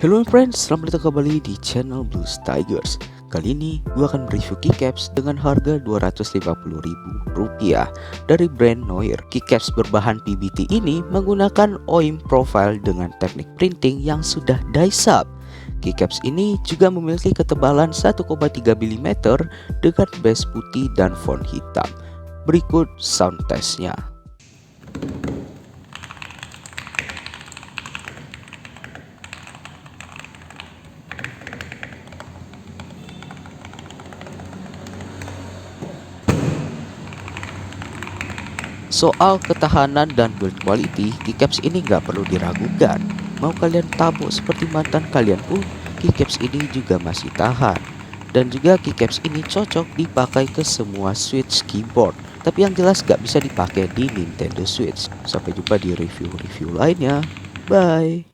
Hello friends, selamat datang kembali di channel Blues Tigers. Kali ini gue akan mereview keycaps dengan harga Rp250.000 dari brand Noir. Keycaps berbahan PBT ini menggunakan OIM profile dengan teknik printing yang sudah die-sub. Keycaps ini juga memiliki ketebalan 1,3 mm dengan base putih dan font hitam. Berikut sound testnya. Soal ketahanan dan build quality, keycaps ini nggak perlu diragukan. Mau kalian tabuk seperti mantan kalian pun, keycaps ini juga masih tahan. Dan juga keycaps ini cocok dipakai ke semua Switch keyboard. Tapi yang jelas nggak bisa dipakai di Nintendo Switch. Sampai jumpa di review-review lainnya. Bye!